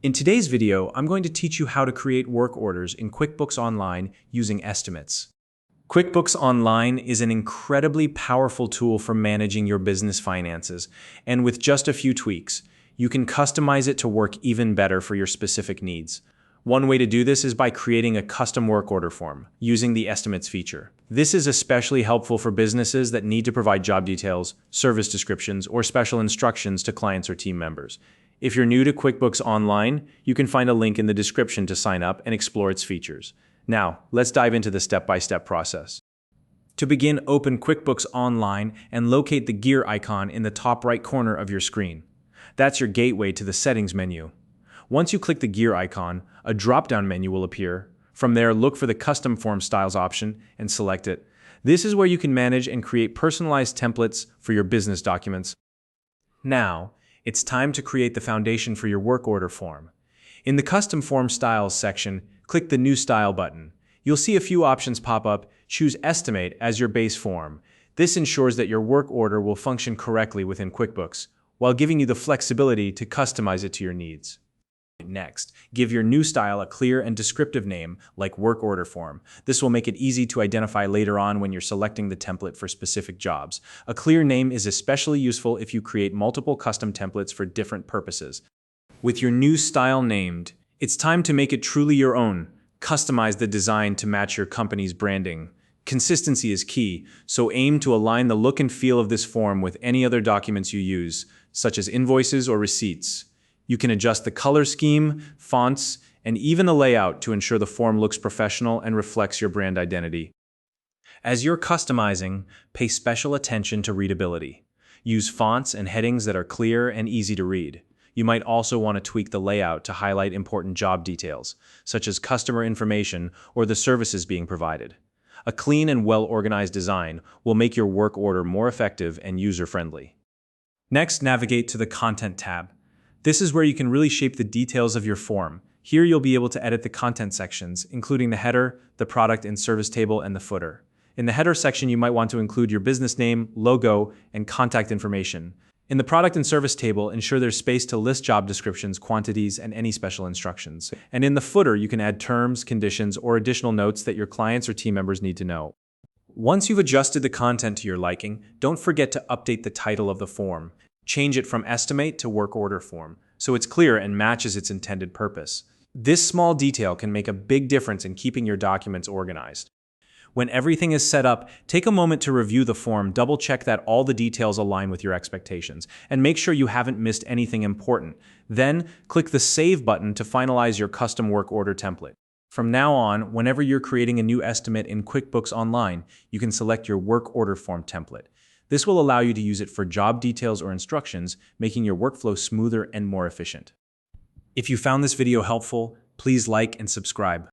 In today's video, I'm going to teach you how to create work orders in QuickBooks Online using estimates. QuickBooks Online is an incredibly powerful tool for managing your business finances, and with just a few tweaks, you can customize it to work even better for your specific needs. One way to do this is by creating a custom work order form using the Estimates feature. This is especially helpful for businesses that need to provide job details, service descriptions, or special instructions to clients or team members. If you're new to QuickBooks Online, you can find a link in the description to sign up and explore its features. Now, let's dive into the step-by-step process. To begin, open QuickBooks Online and locate the gear icon in the top right corner of your screen. That's your gateway to the Settings menu. Once you click the gear icon, a drop-down menu will appear. From there, look for the Custom Form Styles option and select it. This is where you can manage and create personalized templates for your business documents. Now, it's time to create the foundation for your work order form. In the Custom Form Styles section, click the New Style button. You'll see a few options pop up. Choose Estimate as your base form. This ensures that your work order will function correctly within QuickBooks, while giving you the flexibility to customize it to your needs. Next, give your new style a clear and descriptive name, like Work Order Form. This will make it easy to identify later on when you're selecting the template for specific jobs. A clear name is especially useful if you create multiple custom templates for different purposes. With your new style named, it's time to make it truly your own. Customize the design to match your company's branding. Consistency is key, so aim to align the look and feel of this form with any other documents you use, such as invoices or receipts. You can adjust the color scheme, fonts, and even the layout to ensure the form looks professional and reflects your brand identity. As you're customizing, pay special attention to readability. Use fonts and headings that are clear and easy to read. You might also want to tweak the layout to highlight important job details, such as customer information or the services being provided. A clean and well-organized design will make your work order more effective and user-friendly. Next, navigate to the Content tab. This is where you can really shape the details of your form. Here you'll be able to edit the content sections, including the header, the product and service table, and the footer. In the header section, you might want to include your business name, logo, and contact information. In the product and service table, ensure there's space to list job descriptions, quantities, and any special instructions. And in the footer, you can add terms, conditions, or additional notes that your clients or team members need to know. Once you've adjusted the content to your liking, don't forget to update the title of the form. Change it from Estimate to Work Order Form, so it's clear and matches its intended purpose. This small detail can make a big difference in keeping your documents organized. When everything is set up, take a moment to review the form, double-check that all the details align with your expectations, and make sure you haven't missed anything important. Then, click the Save button to finalize your custom work order template. From now on, whenever you're creating a new estimate in QuickBooks Online, you can select your work order form template. This will allow you to use it for job details or instructions, making your workflow smoother and more efficient. If you found this video helpful, please like and subscribe.